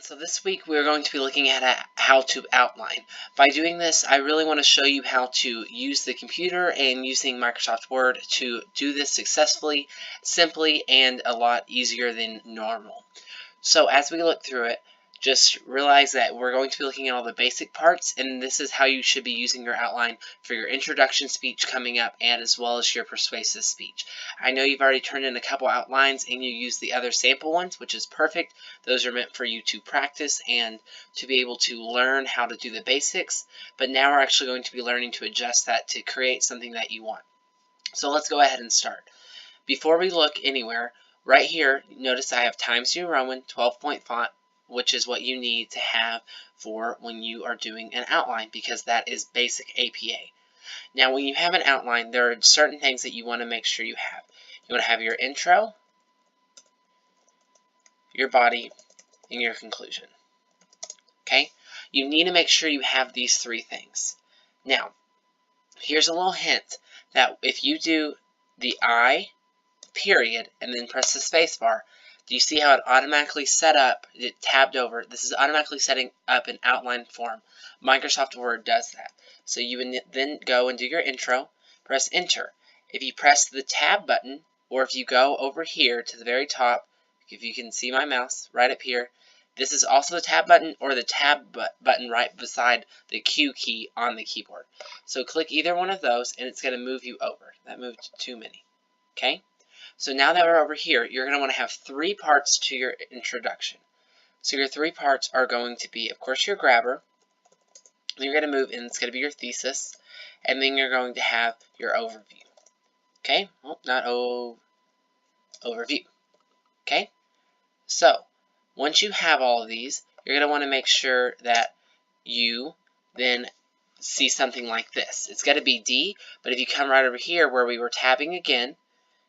So this week we're going to be looking at how to outline. By doing this, I really want to show you how to use the computer and using Microsoft Word to do this successfully, simply, and a lot easier than normal. So as we look through it, just realize that we're going to be looking at all the basic parts, and this is how you should be using your outline for your introduction speech coming up, and as well as your persuasive speech. I know you've already turned in a couple outlines and you use the other sample ones, which is perfect. Those are meant for you to practice and to be able to learn how to do the basics, but now we're actually going to be learning to adjust that to create something that you want. So let's go ahead and start. Before we look anywhere, right here, notice I have Times New Roman 12-point font, which is what you need to have for when you are doing an outline, because that is basic APA. Now, when you have an outline, there are certain things that you want to make sure you have. You want to have your intro, your body, and your conclusion. Okay? You need to make sure you have these three things. Now, here's a little hint that if you do the I, period, and then press the space bar, do you see how it automatically set up, it tabbed over? This is automatically setting up an outline form. Microsoft Word does that. So you would then go and do your intro, press enter. If you press the tab button, or if you go over here to the very top, if you can see my mouse right up here, this is also the tab button or the tab button right beside the Q key on the keyboard. So click either one of those and it's going to move you over. That moved too many. Okay? So now that we're over here, you're going to want to have three parts to your introduction. So your three parts are going to be, of course, your grabber. Then you're going to move, and it's going to be your thesis. And then you're going to have your overview. Okay? Well, not overview. Okay? So, once you have all of these, you're going to want to make sure that you then see something like this. It's got to be D, but if you come right over here where we were tabbing again,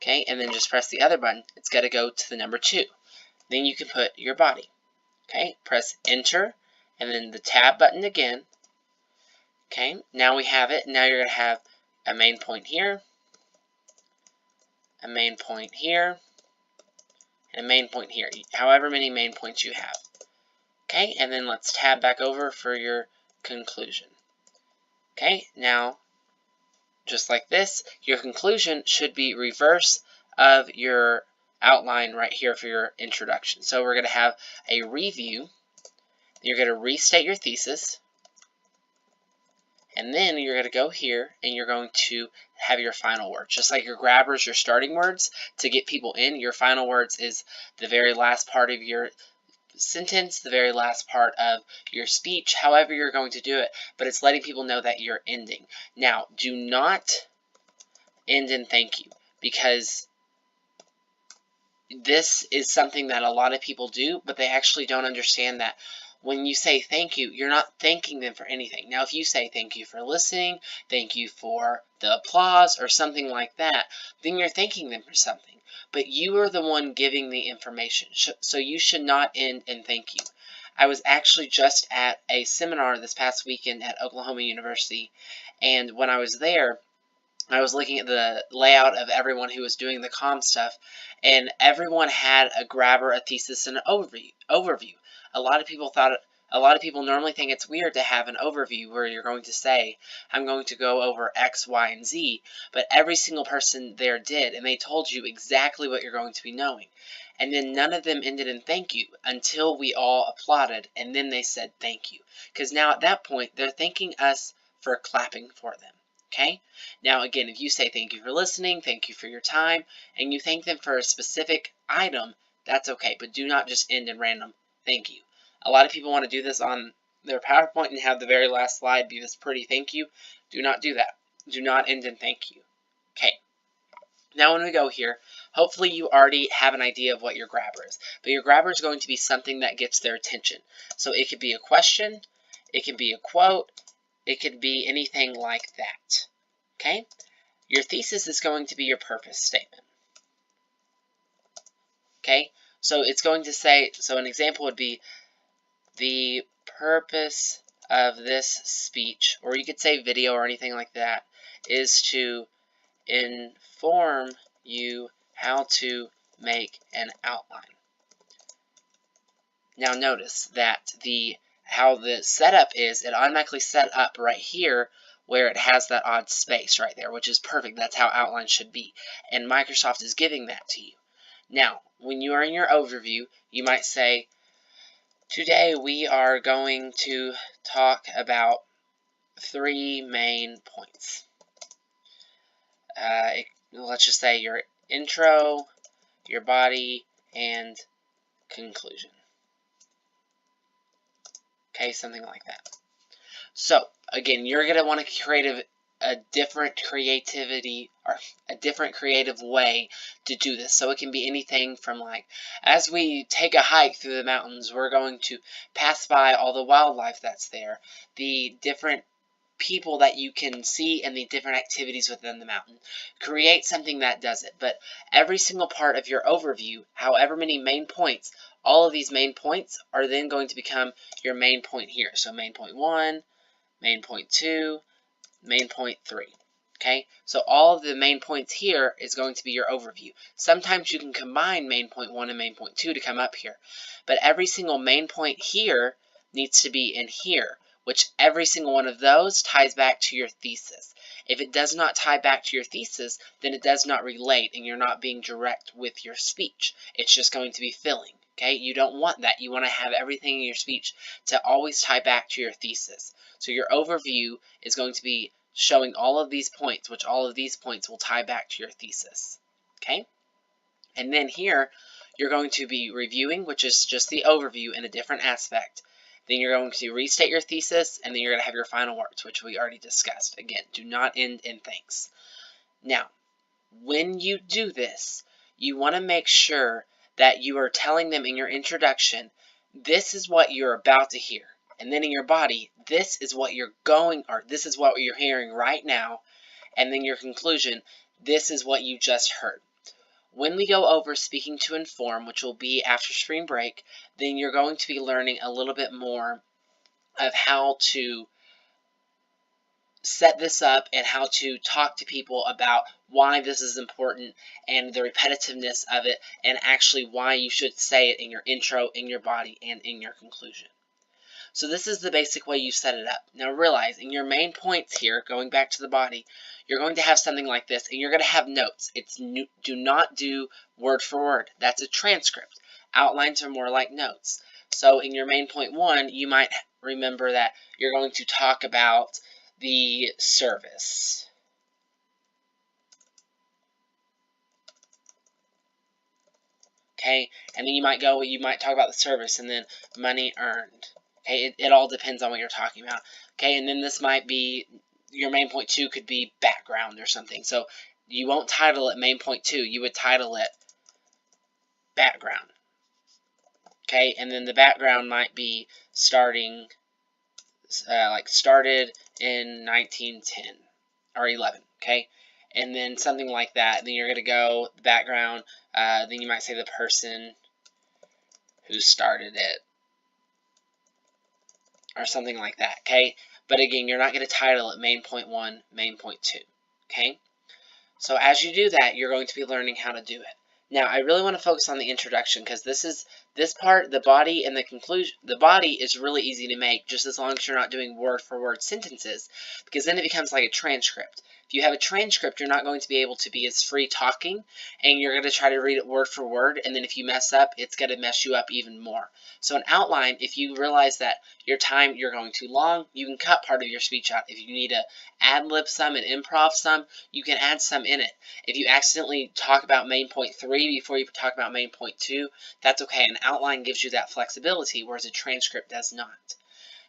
okay, and then just press the other button, it's got to go to the number 2. Then you can put your body. Okay, press enter, and then the tab button again. Okay, now we have it. Now you're going to have a main point here, a main point here, and a main point here, however many main points you have. Okay, and then let's tab back over for your conclusion. Okay, now, just like this, your conclusion should be reverse of your outline right here for your introduction. So we're going to have a review. You're going to restate your thesis. And then you're going to go here and you're going to have your final words. Just like your grabbers, your starting words to get people in, your final words is the very last part of your sentence, the very last part of your speech, however you're going to do it, but it's letting people know that you're ending. Now, do not end in thank you, because this is something that a lot of people do, but they actually don't understand that when you say thank you, you're not thanking them for anything. Now, if you say thank you for listening, thank you for the applause, or something like that, then you're thanking them for something. But you are the one giving the information, so you should not end in thank you. I was actually just at a seminar this past weekend at Oklahoma University, and when I was there, I was looking at the layout of everyone who was doing the comm stuff, and everyone had a grabber, a thesis, and an overview. A lot of people normally think it's weird to have an overview where you're going to say, I'm going to go over X, Y, and Z, but every single person there did, and they told you exactly what you're going to be knowing. And then none of them ended in thank you until we all applauded, and then they said thank you. Because now at that point, they're thanking us for clapping for them. Okay? Now, again, if you say thank you for listening, thank you for your time, and you thank them for a specific item, that's okay, but do not just end in random thank you. A lot of people want to do this on their PowerPoint and have the very last slide be this pretty thank you. Do not do that. Do not end in thank you. Okay. Now when we go here, hopefully you already have an idea of what your grabber is. But your grabber is going to be something that gets their attention. So it could be a question, it could be a quote, it could be anything like that. Okay? Your thesis is going to be your purpose statement. Okay? So it's going to say, so an example would be, the purpose of this speech, or you could say video or anything like that, is to inform you how to make an outline. Now notice that how the setup is, it automatically set up right here where it has that odd space right there, which is perfect. That's how Outline should be. And Microsoft is giving that to you. Now, when you are in your overview, you might say, today we are going to talk about 3 main points. Let's just say your intro, your body, and conclusion. Okay, something like that. So, again, you're going to want to create a different creativity or a different creative way to do this. So it can be anything from like, as we take a hike through the mountains, we're going to pass by all the wildlife that's there, the different people that you can see and the different activities within the mountain. Create something that does it. But every single part of your overview, however many main points, all of these main points are then going to become your main point here. So main point 1, main point 2, main point 3. Okay, so all of the main points here is going to be your overview. Sometimes you can combine main point 1 and main point 2 to come up here. But every single main point here needs to be in here, which every single one of those ties back to your thesis. If it does not tie back to your thesis, then it does not relate and you're not being direct with your speech. It's just going to be filling. Okay, you don't want that. You want to have everything in your speech to always tie back to your thesis. So your overview is going to be showing all of these points, which all of these points will tie back to your thesis. Okay? And then here, you're going to be reviewing, which is just the overview in a different aspect. Then you're going to restate your thesis, and then you're going to have your final words, which we already discussed. Again, do not end in thanks. Now, when you do this, you want to make sure that you are telling them in your introduction, this is what you're about to hear. And then in your body, this is what this is what you're hearing right now. And then your conclusion, this is what you just heard. When we go over speaking to inform, which will be after spring break, then you're going to be learning a little bit more of how to set this up and how to talk to people about why this is important and the repetitiveness of it and actually why you should say it in your intro, in your body, and in your conclusion. So this is the basic way you set it up. Now realize in your main points here, going back to the body, you're going to have something like this and you're going to have notes. Do not do word for word. That's a transcript. Outlines are more like notes. So in your main point 1, you might remember that you're going to talk about the service. Okay, and then you might talk about the service and then money earned. Okay, it all depends on what you're talking about. Okay, and then this might be, your main point 2 could be background or something. So you won't title it main point 2, you would title it background. Okay, and then the background might be started in 1910 or 11. Okay, and then something like that. And then you're going to go the background. Then you might say the person who started it or something like that. Okay, but again, you're not going to title it main point 1, main point 2. Okay, so as you do that, you're going to be learning how to do it. Now, I really want to focus on the introduction because this part, the body and the conclusion. The body is really easy to make just as long as you're not doing word for word sentences, because then it becomes like a transcript. If you have a transcript, you're not going to be able to be as free talking, and you're going to try to read it word for word, and then if you mess up, it's going to mess you up even more. So an outline, if you realize that you're going too long, you can cut part of your speech out. If you need to ad-lib some and improv some, you can add some in it. If you accidentally talk about main point 3 before you talk about main point 2, that's okay. An outline gives you that flexibility, whereas a transcript does not.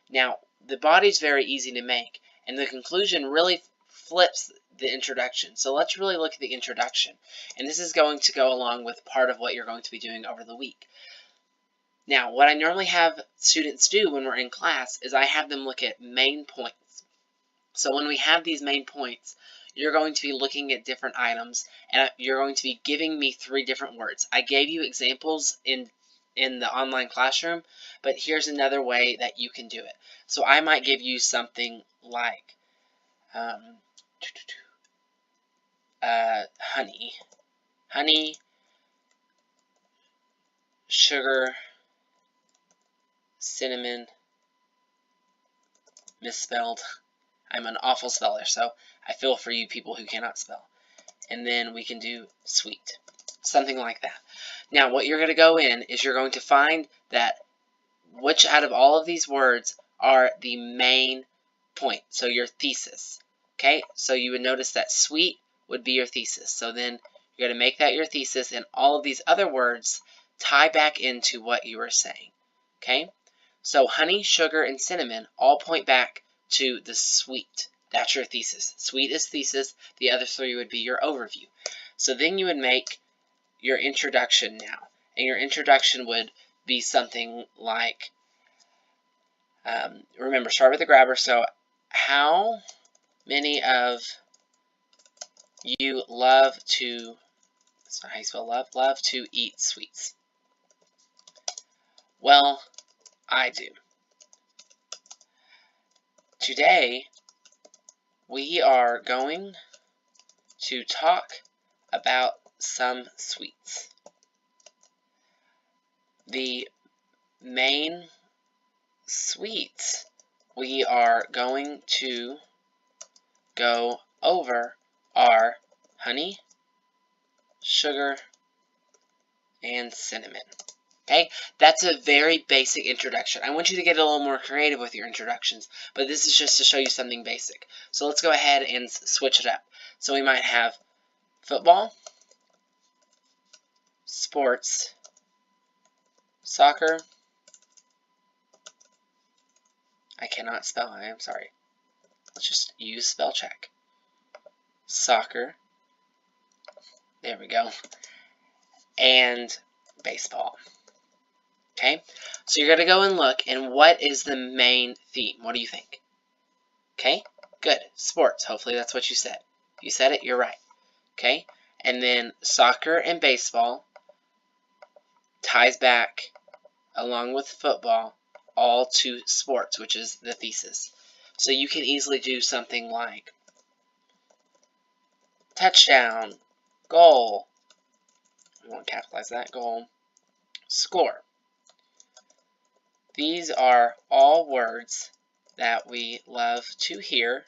Now, the body's very easy to make, and the conclusion really flips the introduction. So let's really look at the introduction. And this is going to go along with part of what you're going to be doing over the week. Now, what I normally have students do when we're in class is I have them look at main points. So when we have these main points, you're going to be looking at different items, and you're going to be giving me 3 different words. I gave you examples in the online classroom, but here's another way that you can do it. So I might give you something like honey, sugar, cinnamon, misspelled. I'm an awful speller, so I feel for you people who cannot spell. And then we can do sweet. Something like that. Now, what you're going to go in is you're going to find that which out of all of these words are the main point. So your thesis. Okay? So you would notice that sweet would be your thesis. So then you're going to make that your thesis, and all of these other words tie back into what you were saying. Okay? So honey, sugar, and cinnamon all point back to the sweet. That's your thesis. Sweet is thesis. The other three would be your overview. So then you would make your introduction now. And your introduction would be something like, remember, start with the grabber. So how many of you love to, that's not how you spell love, love to eat sweets? Well, I do. Today, we are going to talk about some sweets. The main sweets we are going to go over are honey, sugar, and cinnamon. Okay, that's a very basic introduction. I want you to get a little more creative with your introductions, but this is just to show you something basic. So let's go ahead and switch it up. So we might have football, sports, soccer. I cannot spell, I am sorry. Let's just use spell check. Soccer. There we go. And baseball. Okay, so you're going to go and look, and what is the main theme? What do you think? Okay, good. Sports. Hopefully that's what you said. If you said it, you're right. Okay, and then soccer and baseball ties back, along with football, all to sports, which is the thesis. So you can easily do something like touchdown, goal, we won't capitalize that, goal, score. These are all words that we love to hear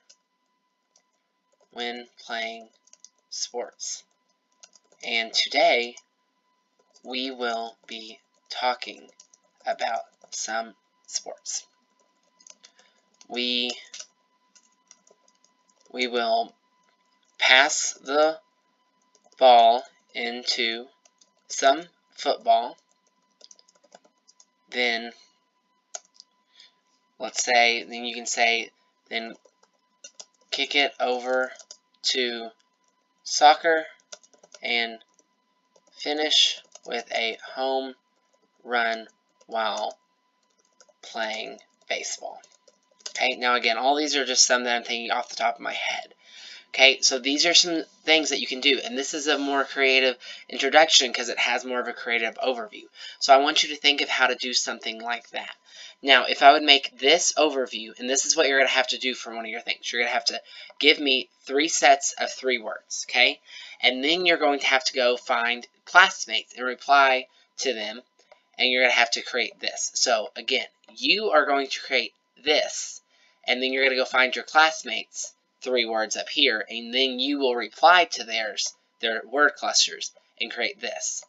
when playing sports. And today, we will be talking about some sports. We will pass the ball into some football. Then, let's say, then you can say, then kick it over to soccer and finish with a home run while playing baseball. Okay, now again, all these are just some that I'm thinking off the top of my head. Okay, so these are some things that you can do, and this is a more creative introduction because it has more of a creative overview. So I want you to think of how to do something like that. Now, if I would make this overview, and this is what you're going to have to do for one of your things. You're going to have to give me 3 sets of 3 words, okay? And then you're going to have to go find classmates and reply to them, and you're going to have to create this. So, again, you are going to create this, and then you're going to go find your classmates' 3 words up here, and then you will reply to their word clusters and create this.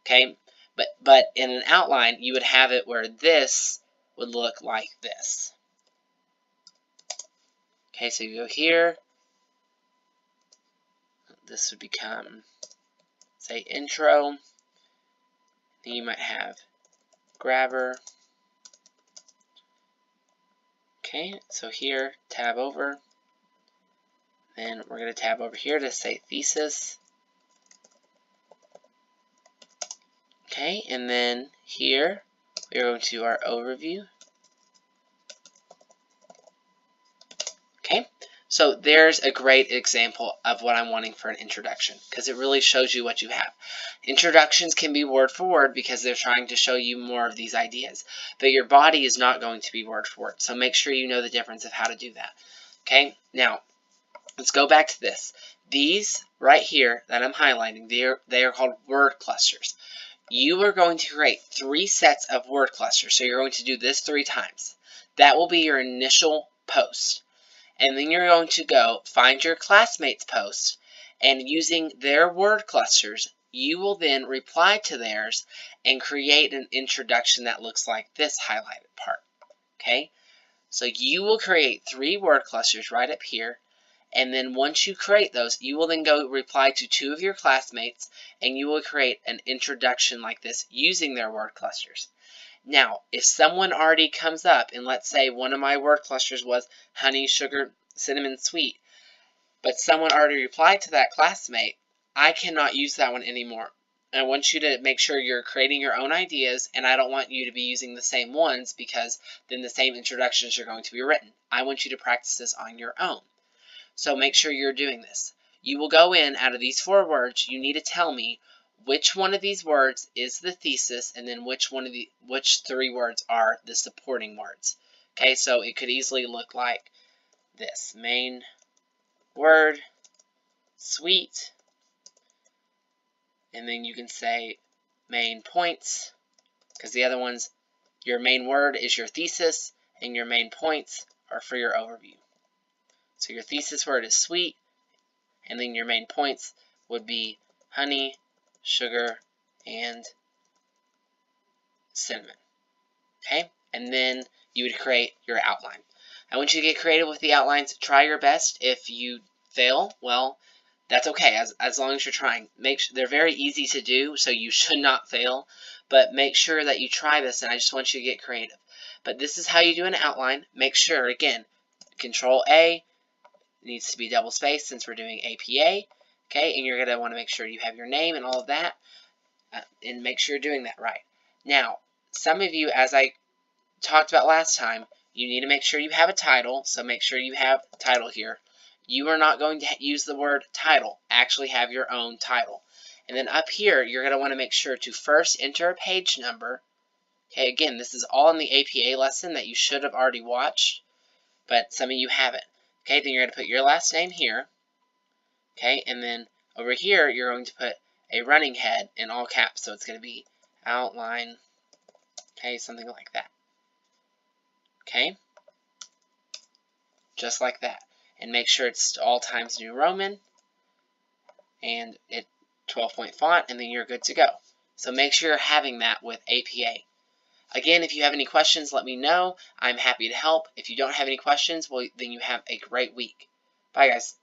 Okay? But in an outline, you would have it where this would look like this. Okay, so you go here. This would become, say, intro. Then you might have grabber. Okay, so here, tab over. Then we're going to tab over here to say thesis. Okay, and then here we're going to our overview. Okay, so there's a great example of what I'm wanting for an introduction because it really shows you what you have. Introductions can be word for word because they're trying to show you more of these ideas, but your body is not going to be word for word, so make sure you know the difference of how to do that. Okay, now let's go back to this. These right here that I'm highlighting, they are called word clusters. you are going to create 3 sets of word clusters. So you're going to do this 3 times. That will be your initial post. And then you're going to go find your classmates' post, and using their word clusters, you will then reply to theirs and create an introduction that looks like this highlighted part. Okay? So you will create 3 word clusters right up here, and then once you create those, you will then go reply to 2 of your classmates, and you will create an introduction like this using their word clusters. Now, if someone already comes up, and let's say one of my word clusters was honey, sugar, cinnamon, sweet, but someone already replied to that classmate, I cannot use that one anymore. I want you to make sure you're creating your own ideas, and I don't want you to be using the same ones because then the same introductions are going to be written. I want you to practice this on your own. So make sure you're doing this. You will go in, out of these 4 words, you need to tell me which one of these words is the thesis, and then which 3 words are the supporting words. Okay, so it could easily look like this. Main word, sweet, and then you can say main points, because the other ones, your main word is your thesis, and your main points are for your overview. So your thesis word is sweet, and then your main points would be honey, sugar, and cinnamon. Okay? And then you would create your outline. I want you to get creative with the outlines. Try your best. If you fail, well, that's okay, as long as you're trying. They're very easy to do, so you should not fail, but make sure that you try this, and I just want you to get creative. But this is how you do an outline. Make sure, again, Control A, needs to be double spaced since we're doing APA, okay, and you're going to want to make sure you have your name and all of that, and make sure you're doing that right. Now, some of you, as I talked about last time, you need to make sure you have a title, so make sure you have title here. You are not going to use the word title. Actually have your own title. And then up here, you're going to want to make sure to first enter a page number. Okay, again, this is all in the APA lesson that you should have already watched, but some of you haven't. Okay, then you're going to put your last name here. Okay, and then over here, you're going to put a running head in all caps, so it's going to be outline, okay, something like that. Okay, just like that. And make sure it's all Times New Roman, and it 12-point font, and then you're good to go. So make sure you're having that with APA. Again, if you have any questions, let me know. I'm happy to help. If you don't have any questions, well, then you have a great week. Bye, guys.